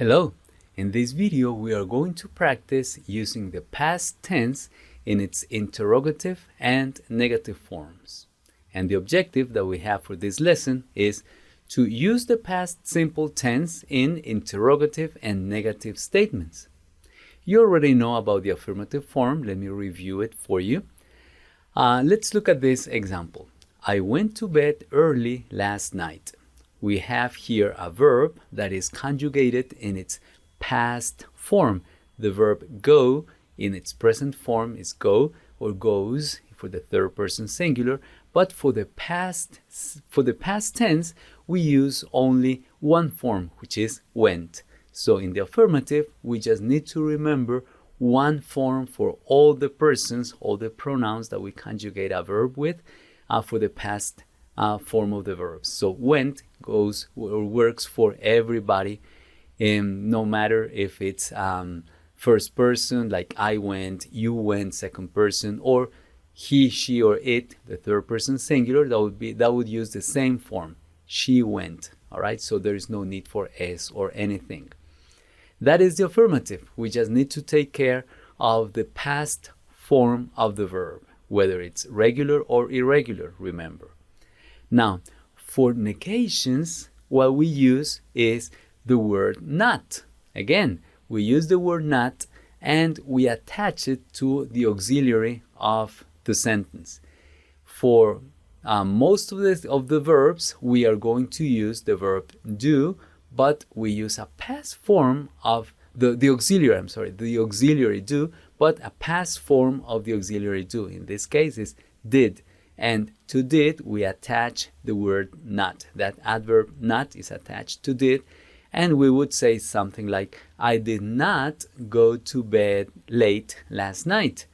Hello! In this video we are going to practice using the past tense in its interrogative and negative forms. And the objective that we have for this lesson is to use the past simple tense in interrogative and negative statements. You already know about the affirmative form. Let me review it for you. Let's look at this example. I went to bed early last night. We have here a verb that is conjugated in its past form. The verb go in its present form is go or goes for the third person singular, but for the past tense we use only one form, which is went. So in the affirmative we just need to remember one form for all the persons, all the pronouns that we conjugate a verb with for the past form of the verbs. So went goes or works for everybody, no matter if it's first person like I went, you went, second person, or he, she, or it, the third person singular, that would use the same form. She went. All right, so there is no need for s or anything. That is the affirmative. We just need to take care of the past form of the verb, whether it's regular or irregular, remember. Now, for negations, what we use is the word not. Again, we use the word not and we attach it to the auxiliary of the sentence. For most of the verbs, we are going to use the verb do, but we use a past form of the auxiliary do, but a past form of the auxiliary do. In this case is did. And to did, we attach the word not. That adverb not is attached to did. And we would say something like, I did not go to bed late last night.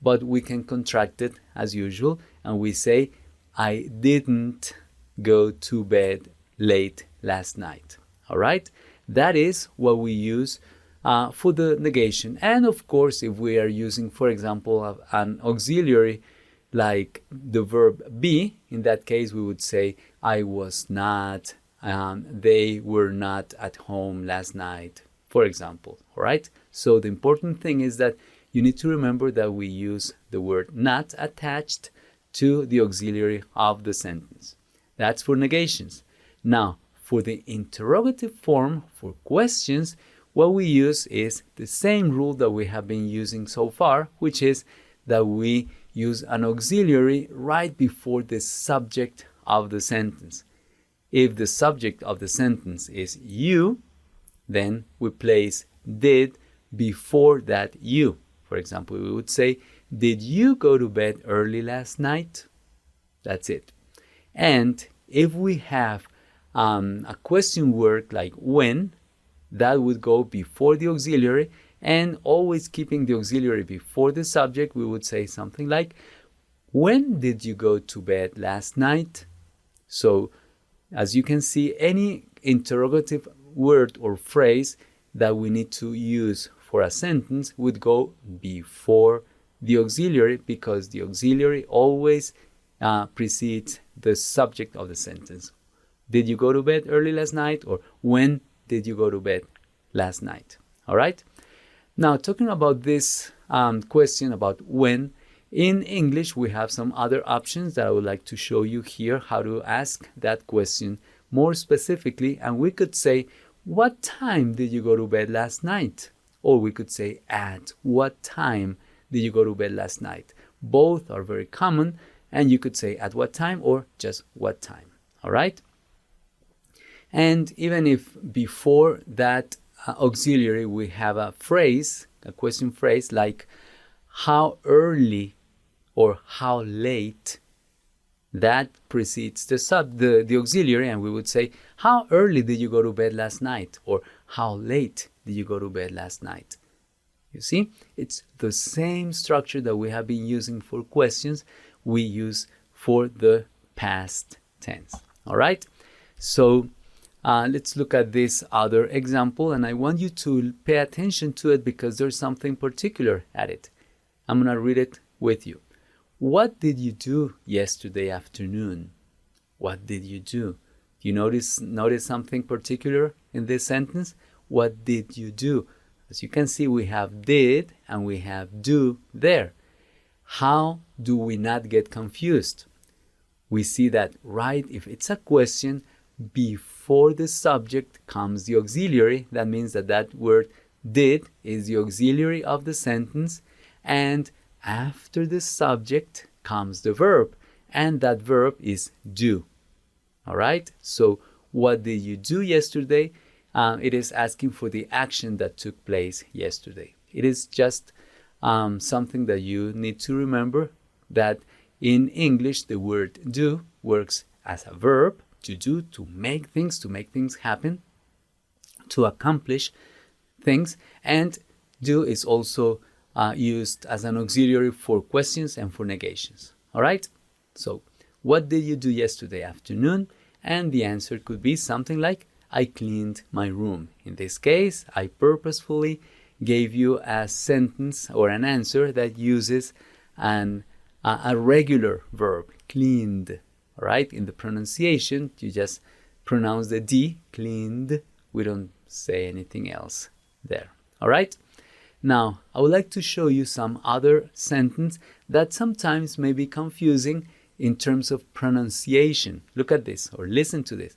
But we can contract it as usual. And we say, I didn't go to bed late last night. All right? That is what we use for the negation. And of course, if we are using, for example, an auxiliary like the verb be, in that case we would say I was not, they were not at home last night, for example. All right, so the important thing is that you need to remember that we use the word not attached to the auxiliary of the sentence. That's for negations. Now for the interrogative form, for questions, what we use is the same rule that we have been using so far, which is that we use an auxiliary right before the subject of the sentence. If the subject of the sentence is you, then we place did before that you. For example, we would say, did you go to bed early last night? That's it. And if we have a question word like when, that would go before the auxiliary. And always keeping the auxiliary before the subject, we would say something like, when did you go to bed last night? So, as you can see, any interrogative word or phrase that we need to use for a sentence would go before the auxiliary, because the auxiliary always precedes the subject of the sentence. Did you go to bed early last night? Or when did you go to bed last night? All right? Now, talking about this question about when, in English we have some other options that I would like to show you here, how to ask that question more specifically. And we could say, what time did you go to bed last night? Or we could say, at what time did you go to bed last night? Both are very common, and you could say at what time or just what time. All right? And even if before that auxiliary we have a phrase, a question phrase like how early or how late, that precedes the auxiliary, and we would say how early did you go to bed last night, or how late did you go to bed last night. You see, it's the same structure that we have been using for questions we use for the past tense. All right, so let's look at this other example, and I want you to pay attention to it because there's something particular at it. I'm going to read it with you. What did you do yesterday afternoon? What did you do? Do you notice something particular in this sentence? what did you do? As you can see, we have did and we have do there. How do we not get confused? We see that, right, if it's a question, before the subject comes the auxiliary. That means that that word did is the auxiliary of the sentence, and after the subject comes the verb, and that verb is do. All right, so what did you do yesterday? It is asking for the action that took place yesterday. It is just something that you need to remember, that in English the word do works as a verb, to do, to make things happen, to accomplish things, and do is also used as an auxiliary for questions and for negations. All right, so what did you do yesterday afternoon? And the answer could be something like, I cleaned my room. In this case, I purposefully gave you a sentence or an answer that uses a regular verb, cleaned. All right, in the pronunciation, you just pronounce the D, cleaned. We don't say anything else there. All right, now I would like to show you some other sentence that sometimes may be confusing in terms of pronunciation. Look at this, or listen to this.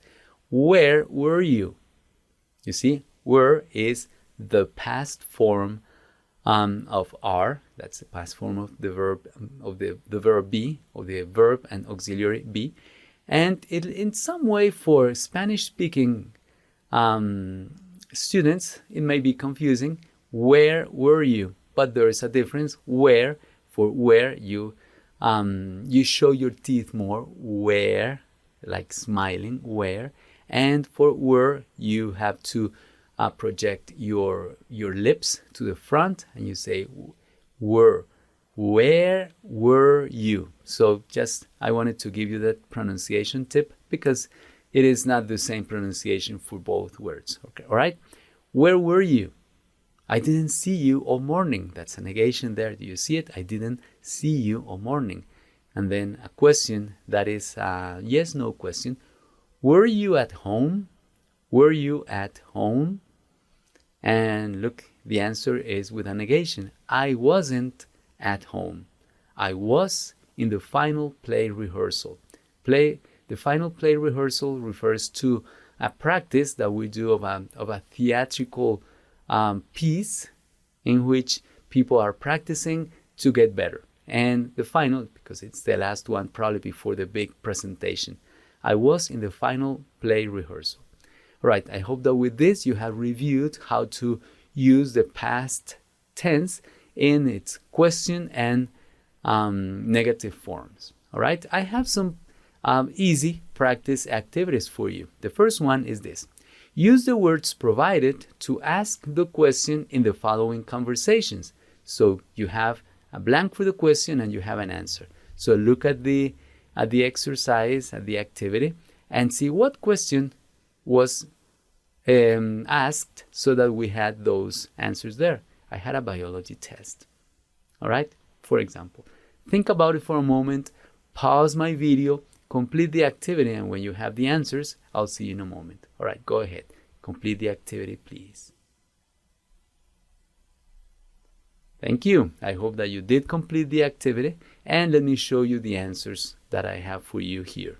Where were you? You see, were is the past form of are. That's the past form of the verb, the verb be, or the verb and auxiliary be. And it, in some way, for Spanish-speaking students, it may be confusing. Where were you? But there is a difference. Where, for where you show your teeth more. Where, like smiling. Where. And for were, you have to project your lips to the front, and you say were. Where were you? So just, I wanted to give you that pronunciation tip because it is not the same pronunciation for both words. Okay, all right? Where were you? I didn't see you all morning. That's a negation there. Do you see it? I didn't see you all morning. And then a question that is a yes, no question. Were you at home? Were you at home? And look, the answer is with a negation. I wasn't at home. I was in the final play rehearsal. The final play rehearsal refers to a practice that we do of a theatrical piece in which people are practicing to get better. And the final, because it's the last one, probably before the big presentation. I was in the final play rehearsal. All right, I hope that with this you have reviewed how to use the past tense in its question and negative forms. All right, I have some easy practice activities for you. The first one is this. Use the words provided to ask the question in the following conversations. So you have a blank for the question and you have an answer. So look at the exercise, at the activity, and see what question was asked so that we had those answers there. I had a biology test. All right? For example, think about it for a moment, pause my video, complete the activity, and when you have the answers, I'll see you in a moment. All right, go ahead. Complete the activity, please. Thank you. I hope that you did complete the activity, and let me show you the answers that I have for you here.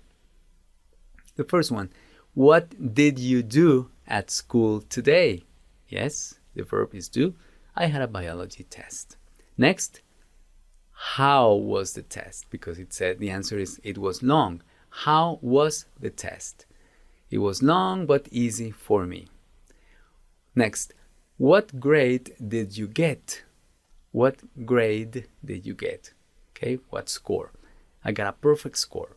The first one, what did you do at school today? Yes, the verb is do. I had a biology test. Next, how was the test? Because it said the answer is it was long. How was the test? It was long but easy for me. Next, what grade did you get? What grade did you get? Okay, what score? I got a perfect score.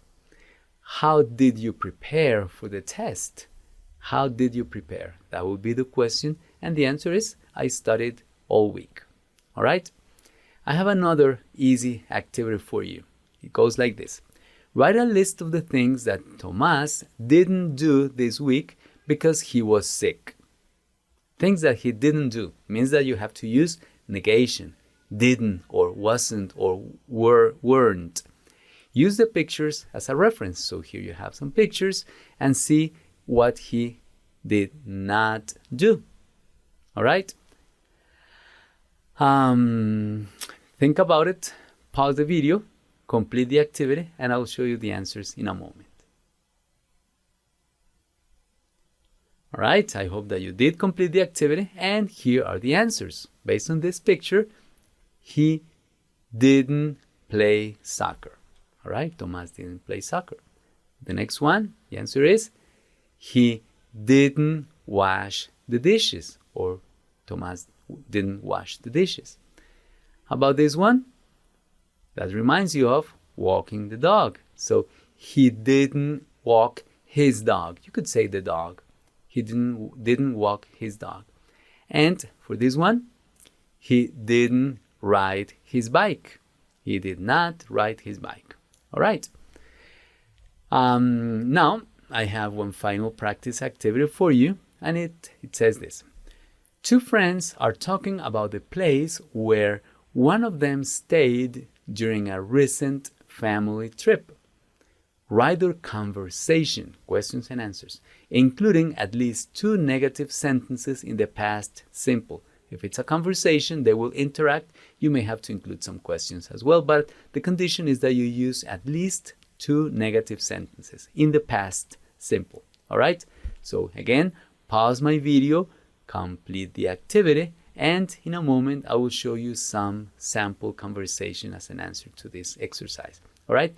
How did you prepare for the test? How did you prepare? That would be the question. And the answer is, I studied all week. All right? I have another easy activity for you. It goes like this. Write a list of the things that Tomás didn't do this week because he was sick. Things that he didn't do means that you have to use negation. Didn't or wasn't or weren't. Use the pictures as a reference. So here you have some pictures and see what he did not do. All right? Think about it, pause the video, complete the activity, and I'll show you the answers in a moment. All right, I hope that you did complete the activity, and here are the answers. Based on this picture, he didn't play soccer. All right, Tomás didn't play soccer. The next one, the answer is, he didn't wash the dishes, or Tomás didn't wash the dishes. How about this one? That reminds you of walking the dog. So he didn't walk his dog. You could say the dog. He didn't walk his dog. And for this one, he didn't ride his bike. He did not ride his bike. All right. Now I have one final practice activity for you, and it says this. Two friends are talking about the place where one of them stayed during a recent family trip. Write their conversation, questions and answers, including at least 2 negative sentences in the past simple. If it's a conversation, they will interact. You may have to include some questions as well, but the condition is that you use at least 2 negative sentences in the past simple. All right? So again, pause my video, complete the activity, and in a moment, I will show you some sample conversation as an answer to this exercise. All right?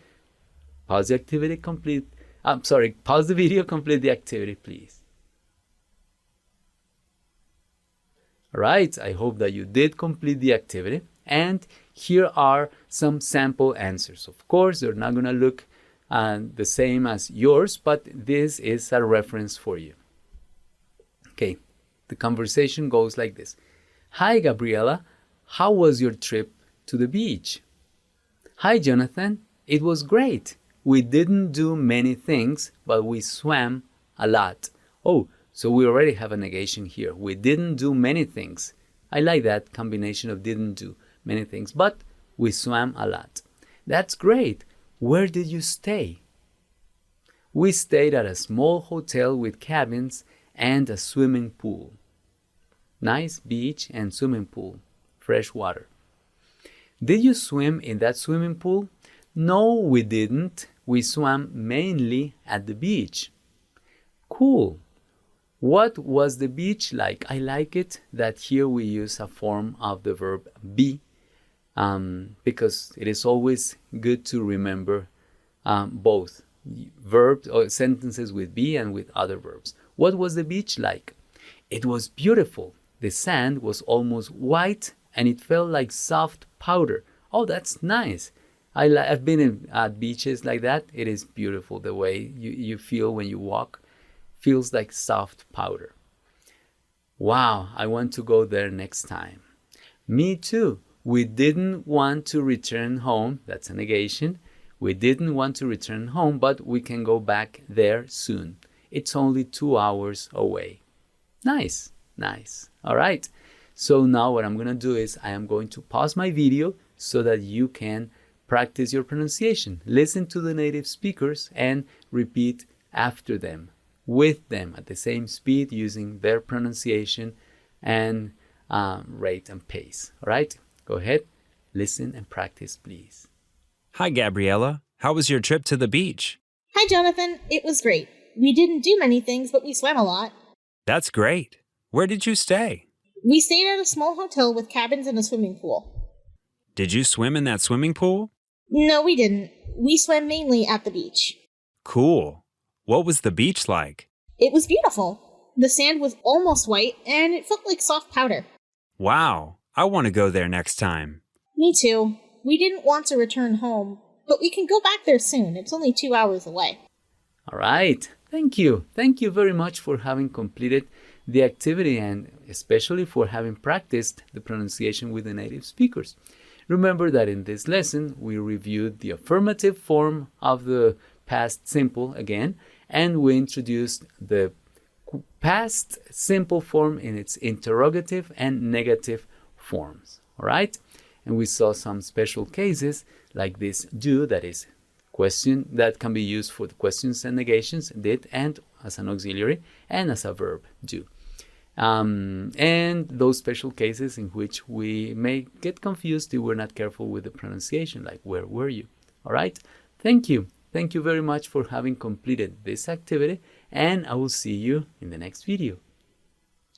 Pause the activity, pause the video, complete the activity, please. All right, I hope that you did complete the activity. And here are some sample answers. Of course, they're not going to look the same as yours, but this is a reference for you. Okay, the conversation goes like this. Hi, Gabriela. How was your trip to the beach? Hi, Jonathan. It was great. We didn't do many things, but we swam a lot. Oh, so we already have a negation here. We didn't do many things. I like that combination of didn't do many things, but we swam a lot. That's great. Where did you stay? We stayed at a small hotel with cabins and a swimming pool. Nice beach and swimming pool, fresh water. Did you swim in that swimming pool? No, we didn't. We swam mainly at the beach. Cool. What was the beach like? I like it that here we use a form of the verb be because it is always good to remember both verbs or sentences with be and with other verbs. What was the beach like? It was beautiful. The sand was almost white and it felt like soft powder. Oh, that's nice. I've been at beaches like that. It is beautiful the way you feel when you walk. Feels like soft powder. Wow, I want to go there next time. Me too. We didn't want to return home. That's a negation. We didn't want to return home, but we can go back there soon. It's only 2 hours away. Nice, nice. All right. So now what I'm going to do is I am going to pause my video so that you can practice your pronunciation. Listen to the native speakers and repeat after them, with them at the same speed using their pronunciation and rate and pace. All right, go ahead, listen and practice, please. Hi, Gabriela. How was your trip to the beach? Hi, Jonathan. It was great. We didn't do many things, but we swam a lot. That's great. Where did you stay? We stayed at a small hotel with cabins and a swimming pool. Did you swim in that swimming pool? No, we didn't. We swam mainly at the beach. Cool. What was the beach like? It was beautiful. The sand was almost white, and it felt like soft powder. Wow. I want to go there next time. Me too. We didn't want to return home, but we can go back there soon. It's only 2 hours away. All right. Thank you. Thank you very much for having completed the activity and especially for having practiced the pronunciation with the native speakers. Remember that in this lesson, we reviewed the affirmative form of the past simple again, and we introduced the past simple form in its interrogative and negative forms. All right? And we saw some special cases like this do, that is question that can be used for the questions and negations, did and as an auxiliary and as a verb do. and those special cases in which we may get confused if we're not careful with the pronunciation, like where were you? All right, thank you. Thank you very much for having completed this activity, and I will see you in the next video.